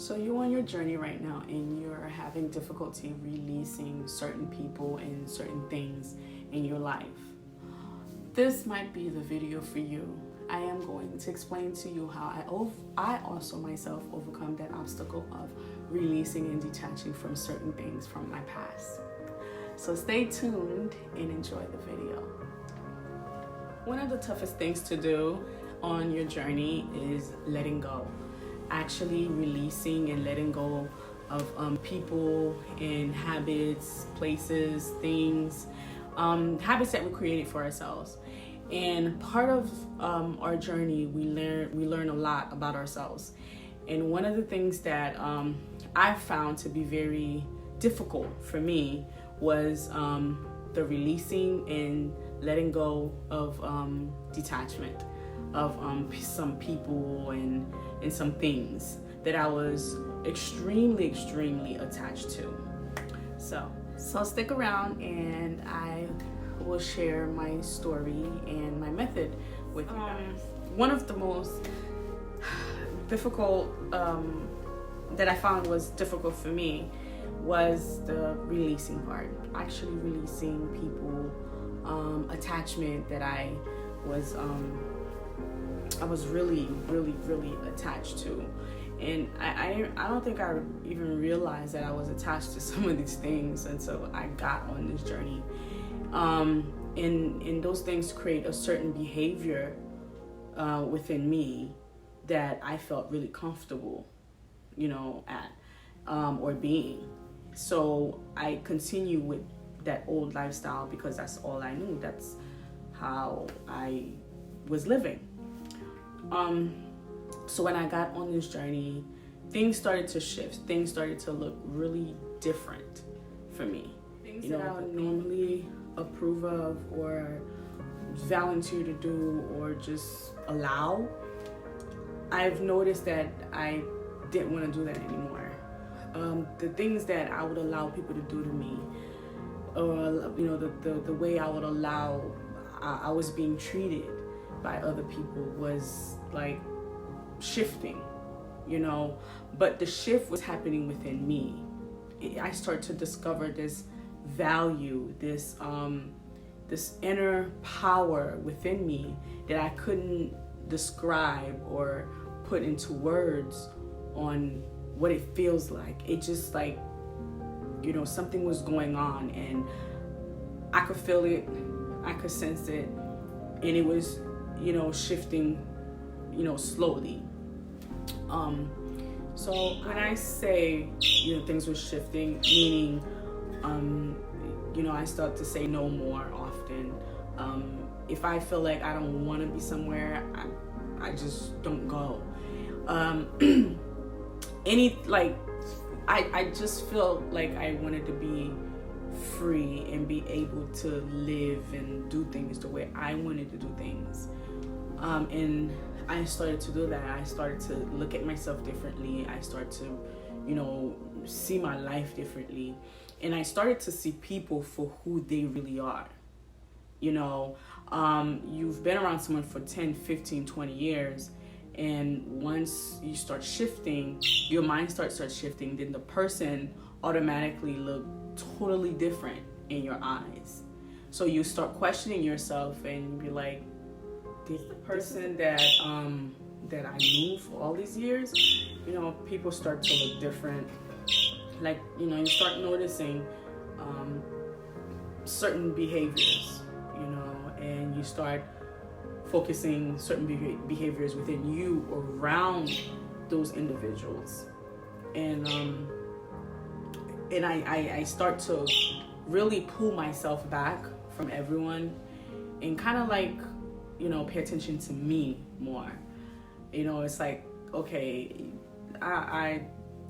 So you're on your journey right now and you're having difficulty releasing certain people and certain things in your life. This might be the video for you. I am going to explain to you how I also myself overcome that obstacle of releasing and detaching from certain things from my past. So stay tuned and enjoy the video. One of the toughest things to do on your journey is letting go. Actually releasing and letting go of people and habits, places, things, habits that we created for ourselves. And part of our journey, we learn a lot about ourselves. And one of the things that I found to be very difficult for me was the releasing and letting go of detachment of some people and some things that I was extremely attached to. So stick around and I will share my story and my method with you guys. One of the most difficult that I found was difficult for me was the releasing part. Actually releasing people, attachment that I was really attached to. And I don't think I even realized that I was attached to some of these things until I got on this journey. And those things create a certain behavior within me that I felt really comfortable, at or being. So I continue with that old lifestyle because that's all I knew. That's how I was living. So when I got on this journey, things started to shift. Things started to look really different for me. Things that I would normally approve of or volunteer to do or just allow, I've noticed that I didn't want to do that anymore. The things that I would allow people to do to me, or the way I would allow I was being treated by other people was like shifting, but the shift was happening within me. I started to discover this value, this inner power within me that I couldn't describe or put into words on what it feels like. It just like, something was going on and I could feel it, I could sense it, and it was, shifting, slowly. So when I say, things were shifting, meaning, I start to say no more often. If I feel like I don't want to be somewhere, I just don't go. I just feel like I wanted to be free and be able to live and do things the way I wanted to do things. And I started to do that. I started to look at myself differently. I started to, see my life differently. And I started to see people for who they really are. You've been around someone for 10, 15, 20 years. And once you start shifting, your mind starts shifting, then the person automatically look totally different in your eyes. So you start questioning yourself and you're like, this person that I knew for all these years, people start to look different. Like, you start noticing certain behaviors, and you start focusing certain behaviors within you around those individuals. And I start to really pull myself back from everyone and kind of like, pay attention to me more. It's like, okay, I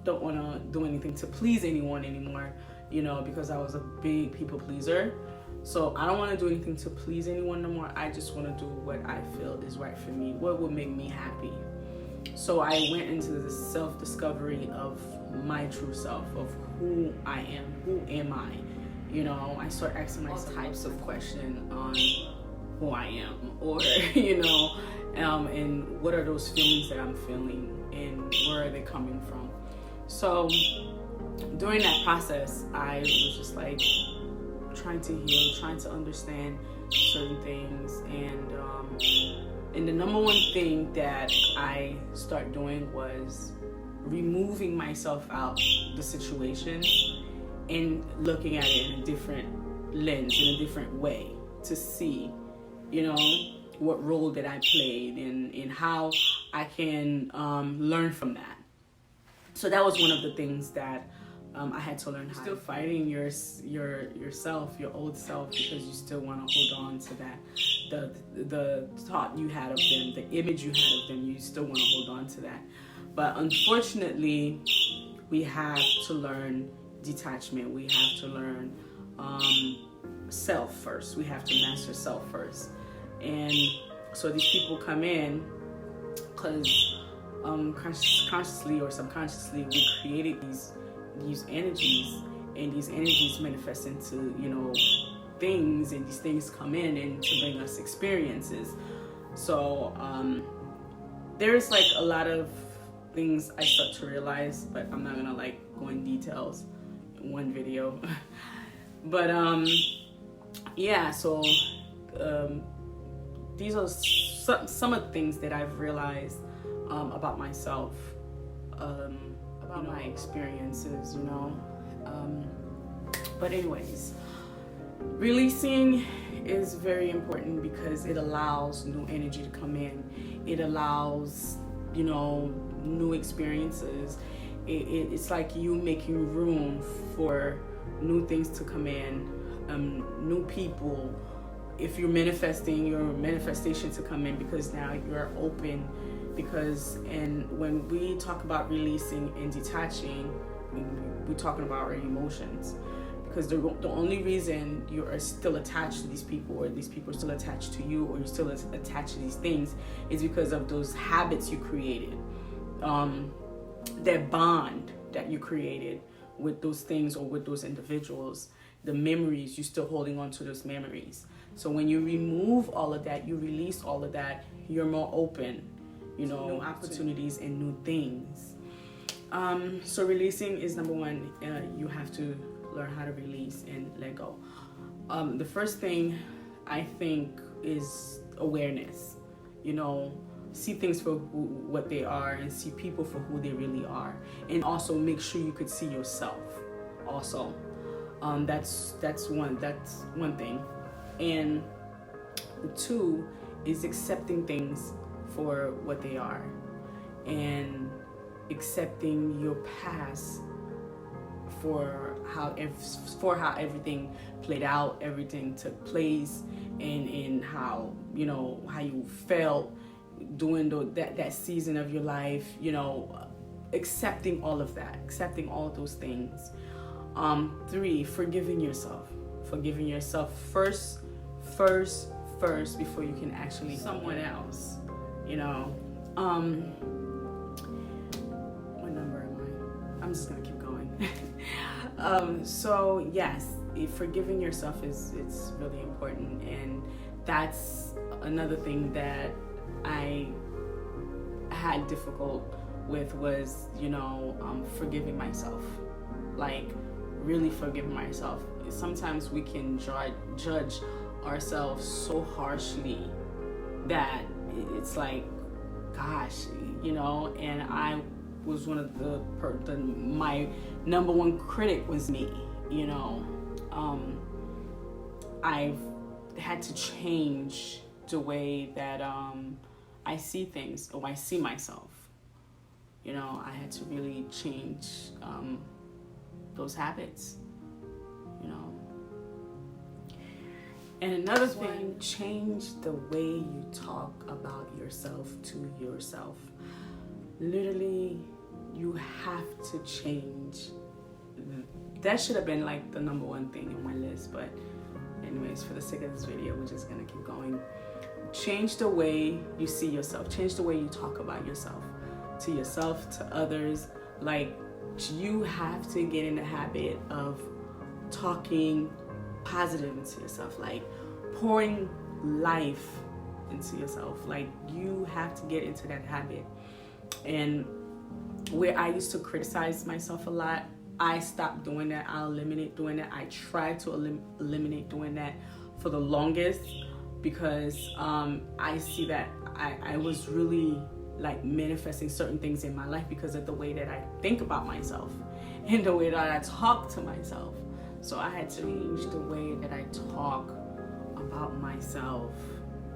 don't want to do anything to please anyone anymore, because I was a big people pleaser. So I don't want to do anything to please anyone no more. I just want to do what I feel is right for me, what would make me happy. So I went into this self-discovery of my true self, of who I am, who am I? I start asking myself types of questions on who I am, or, and what are those feelings that I'm feeling and where are they coming from? So during that process, I was just like trying to heal, trying to understand certain things, and the number one thing that I started doing was removing myself out the situation and looking at it in a different lens, in a different way, to see, what role that I played and how I can learn from that. So that was one of the things that I had to learn. Still fighting yourself, your old self, because you still want to hold on to that, the thought you had of them, the image you had of them. You still want to hold on to that, but unfortunately, we have to learn detachment. We have to learn self first. We have to master self first, and so these people come in because consciously or subconsciously we created these energies, and these energies manifest into things, and these things come in and to bring us experiences. So there's like a lot of things I start to realize, but I'm not gonna like go in details in one video. But yeah, so these are some of the things that I've realized about myself, about my experiences, but anyways, releasing is very important because it allows new energy to come in. It allows, new experiences. It's like you making room for new things to come in, new people. If you're manifesting, your manifestation to come in, because now you're open. And when we talk about releasing and detaching, we're talking about our emotions. Because the only reason you are still attached to these people, or these people are still attached to you, or you're still attached to these things, is because of those habits you created, that bond that you created with those things or with those individuals, the memories, you're still holding on to those memories. So when you remove all of that, you release all of that, you're more open, new opportunities and new things. So releasing is number one. You have to learn how to release and let go. The first thing I think is awareness. See things for what they are, and see people for who they really are, and also make sure you could see yourself. Also, that's one thing, and the two is accepting things for what they are, and accepting your past for how everything played out, everything took place, and how how you felt during that season of your life. Accepting all of that, accepting all those things. 3, forgiving yourself first before you can actually someone else. What number am I? I'm just gonna keep going. So yes, forgiving yourself it's really important, and that's another thing that I had difficult with was forgiving myself, like really forgiving myself. Sometimes we can judge ourselves so harshly that it's like, gosh, and I was one of my number one critic was me. I've had to change the way that I see things, or I see myself. I had to really change those habits. And another thing, change the way you talk about yourself to yourself. Literally, you have to change. That should have been like the number one thing on my list, but anyways, for the sake of this video, we're just gonna keep going. Change the way you see yourself. Change the way you talk about yourself, to others. Like, you have to get in the habit of talking positive into yourself, like pouring life into yourself. Like, you have to get into that habit. And where I used to criticize myself a lot, I stopped doing that. I eliminate doing that. I tried to eliminate doing that for the longest, because I see that I was really like manifesting certain things in my life because of the way that I think about myself and the way that I talk to myself. So I had to change the way that I talk about myself.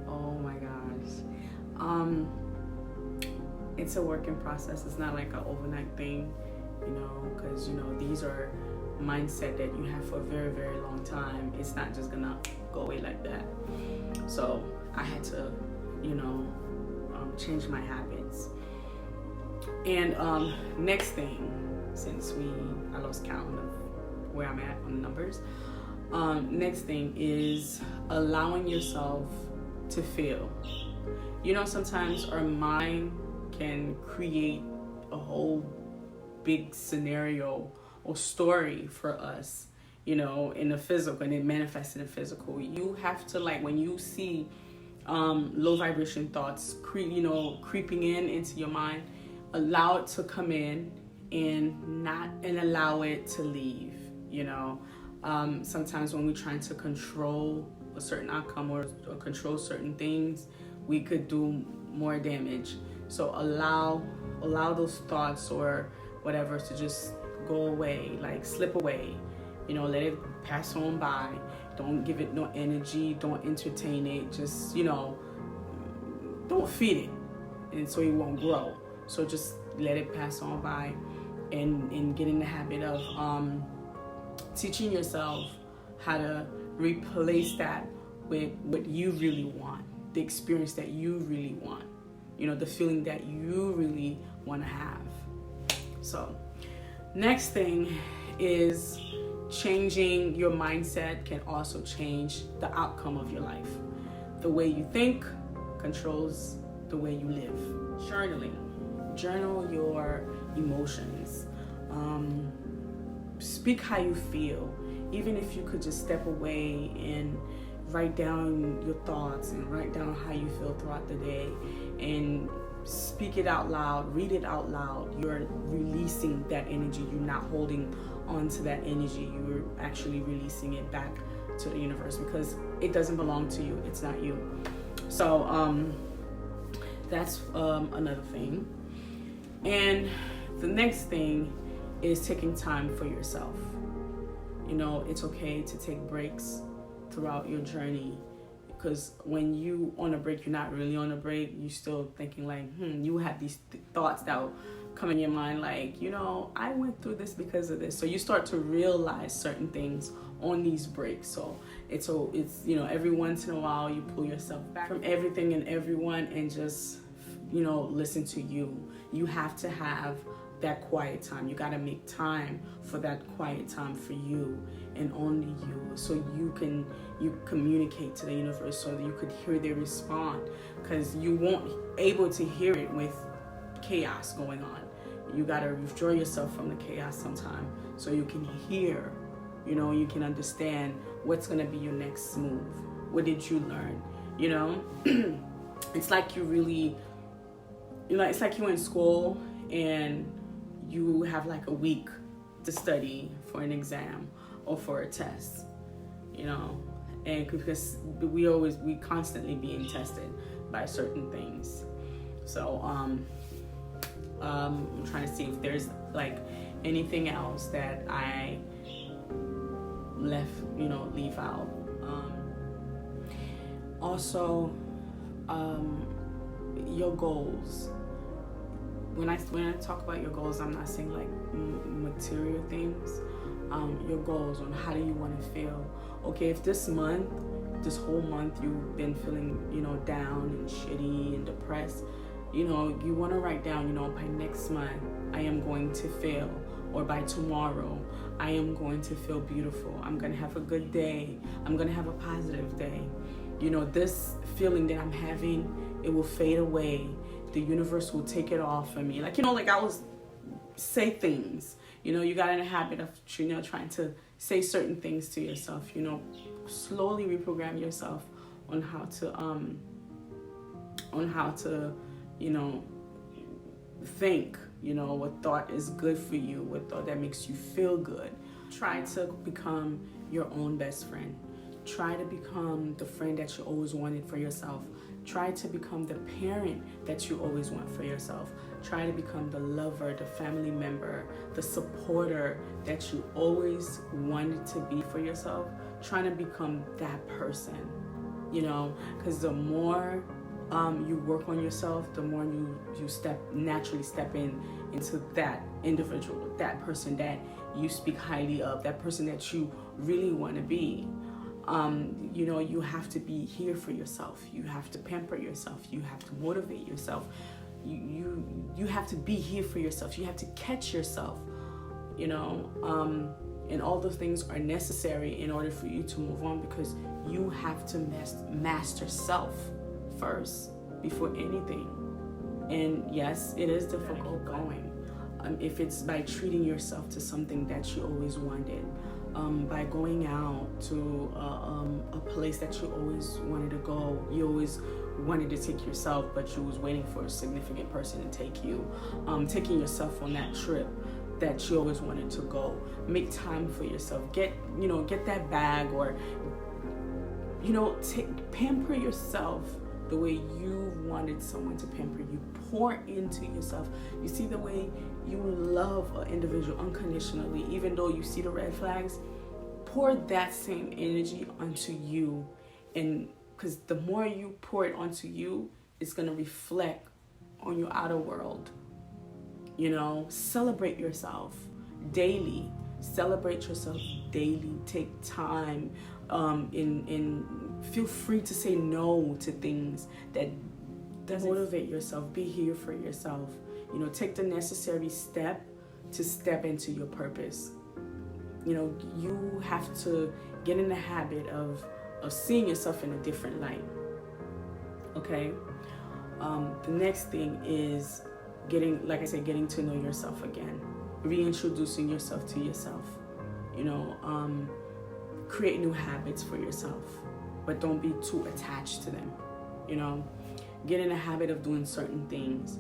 Oh my gosh. It's a working process. It's not like an overnight thing, you know, because, you know, these are mindset that you have for a very, very long time. It's not just gonna go away like that. So I had to, you know, change my habits. And next thing, since I lost count of where I'm at on the numbers, next thing is allowing yourself to feel. You know, sometimes our mind can create a whole big scenario or story for us, you know, in the physical, and it manifests in the physical. You have to, like, when you see low vibration thoughts creeping into your mind, allow it to come in and allow it to leave. You know, sometimes when we're trying to control a certain outcome or control certain things, we could do more damage. So allow those thoughts or whatever to just go away, like slip away. You know, let it pass on by. Don't give it no energy. Don't entertain it. Just, you know, don't feed it, and so it won't grow. So just let it pass on by, and get in the habit of teaching yourself how to replace that with what you really want, the experience that you really want, you know, the feeling that you really want to have. So next thing is changing your mindset can also change the outcome of your life. The way you think controls the way you live. Journaling. Journal your emotions. Speak how you feel. Even if you could just step away and write down your thoughts and write down how you feel throughout the day and speak it out loud, read it out loud. You're releasing that energy. You're not holding on to that energy. You're actually releasing it back to the universe because it doesn't belong to you. It's not you. So that's another thing. And the next thing is taking time for yourself. You know, it's okay to take breaks throughout your journey, because when you on a break, you're not really on a break. You're still thinking like, you have these thoughts that will come in your mind like, you know, I went through this because of this. So you start to realize certain things on these breaks. So it's you know, every once in a while you pull yourself back from everything and everyone and just, you know, listen to you. You have to have that quiet time. You got to make time for that quiet time for you and only you, so you communicate to the universe so that you could hear their response, because you won't able to hear it with chaos going on. You got to withdraw yourself from the chaos sometime so you can hear, you know, you can understand what's going to be your next move. What did you learn? You know, it's like you really, you know, it's like you're in school and you have like a week to study for an exam or for a test, you know, and because we constantly being tested by certain things. So I'm trying to see if there's like anything else that I leave out. Also, your goals. When I talk about your goals, I'm not saying like material things. Your goals on how do you want to feel. Okay, if this whole month you've been feeling, you know, down and shitty and depressed, you know, you want to write down, you know, by next month I am going to feel, or by tomorrow I am going to feel beautiful. I'm going to have a good day. I'm going to have a positive day. You know, this feeling that I'm having, it will fade away. The universe will take it off of me. Like, you know, like I was say things, you know, you got in a habit of, you know, trying to say certain things to yourself, you know, slowly reprogram yourself on how to, you know, think what thought is good for you, what thought that makes you feel good. Try to become your own best friend. Try to become the friend that you always wanted for yourself. Try to become the parent that you always want for yourself. Try to become the lover, the family member, the supporter that you always wanted to be for yourself. Try to become that person, because the more you work on yourself, the more you naturally step into that individual, that person that you speak highly of, that person that you really want to be. You have to be here for yourself. You have to pamper yourself. You have to motivate yourself. You have to be here for yourself. You have to catch yourself, and all those things are necessary in order for you to move on, because you have to master self first before anything. And yes, it is difficult going. If it's by treating yourself to something that you always wanted, by going out to a place that you always wanted to go. You always wanted to take yourself, but you was waiting for a significant person to take you. Taking yourself on that trip that you always wanted to go. Make time for yourself. Get that bag, or pamper yourself the way you wanted someone to pamper you. Pour into yourself. You see the way you love an individual unconditionally, even though you see the red flags, pour that same energy onto you. And because the more you pour it onto you, it's going to reflect on your outer world. Celebrate yourself daily. Celebrate yourself daily. Take time and feel free to say no to things that doesn't motivate yourself. Be here for yourself. Take the necessary step to step into your purpose. You have to get in the habit of seeing yourself in a different light. Okay? The next thing is getting to know yourself again. Reintroducing yourself to yourself. Create new habits for yourself, but don't be too attached to them. Get in the habit of doing certain things.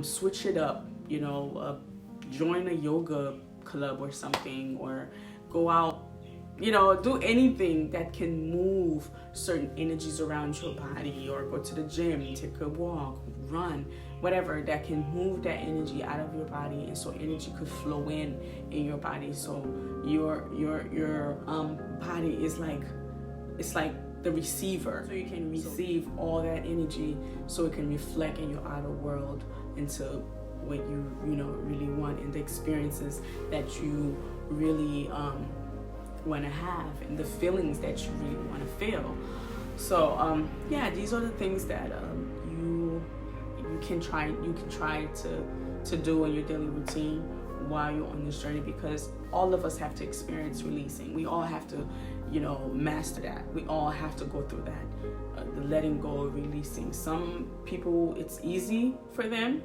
Switch it up. Join a yoga club or something, or go out. Do anything that can move certain energies around your body, or go to the gym, take a walk, run, whatever that can move that energy out of your body, and so energy could flow in your body. So your body is like the receiver, so you can receive all that energy, so it can reflect in your outer world into what you really want, and the experiences that you really want to have, and the feelings that you really want to feel. So these are the things that you can try to do in your daily routine while you're on this journey, because all of us have to experience releasing. We all have to master that. We all have to go through that, the letting go, releasing. Some people, it's easy for them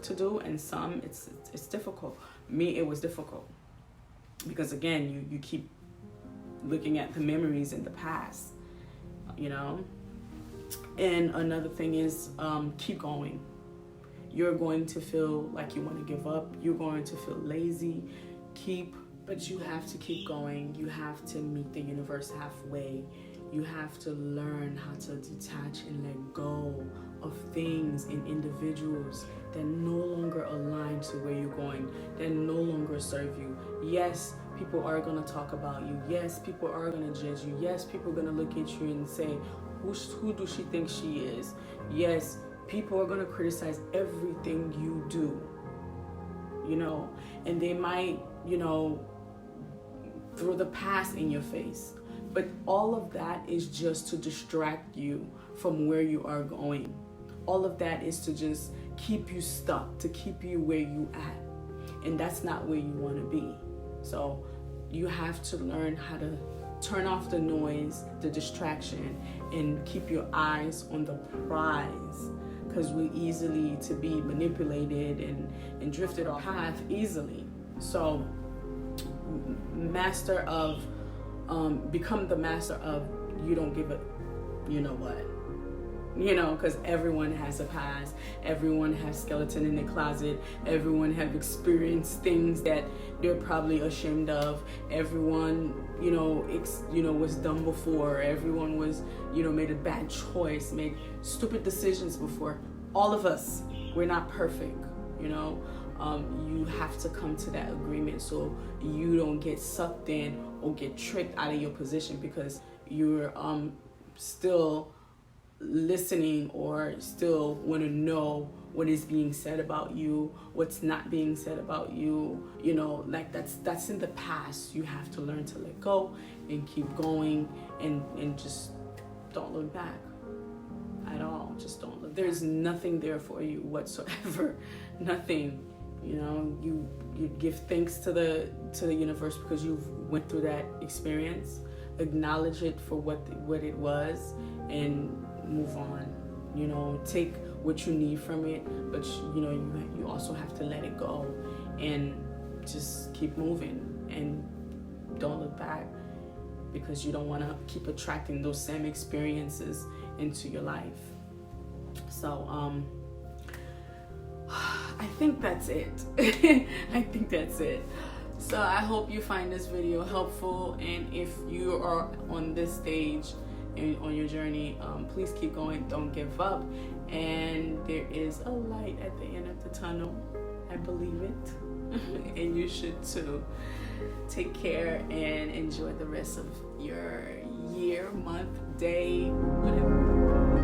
to do, and some it's difficult. Me, it was difficult, because again, you keep looking at the memories in the past, And another thing is, keep going. You're going to feel like you want to give up. You're going to feel lazy. But you have to keep going. You have to meet the universe halfway. You have to learn how to detach and let go of things and individuals that no longer align to where you're going, that no longer serve you. Yes, people are going to talk about you. Yes, people are going to judge you. Yes, people are going to look at you and say, who does she think she is? Yes, people are going to criticize everything you do, and they might, throw the past in your face. But all of that is just to distract you from where you are going. All of that is to just keep you stuck, to keep you where you at. And that's not where you want to be. So you have to learn how to turn off the noise, the distraction, and keep your eyes on the prize. Because we're easily to be manipulated and drifted off path easily. So become the master of, you don't give a, you know, because everyone has a past. Everyone has skeleton in their closet. Everyone have experienced things that they're probably ashamed of. Everyone, you know, was dumb before. Everyone was, you know, made a bad choice, made stupid decisions before. All of us, we're not perfect, you know. You have to come to that agreement so you don't get sucked in or get tricked out of your position because you're still listening or still want to know what is being said about you, what's not being said about you, you know, like that's in the past. You have to learn to let go and keep going and just don't look back at all. Just don't look. There's nothing there for you whatsoever. Nothing. You know, you give thanks to the universe because you've went through that experience. Acknowledge it for what it was and move on. You know, take what you need from it, but you know, you also have to let it go and just keep moving and don't look back because you don't want to keep attracting those same experiences into your life. So I think that's it. I think that's it. So I hope you find this video helpful, and if you are on this stage and on your journey, please keep going, don't give up, and there is a light at the end of the tunnel. I believe it. And you should too. Take care and enjoy the rest of your year, month, day, whatever.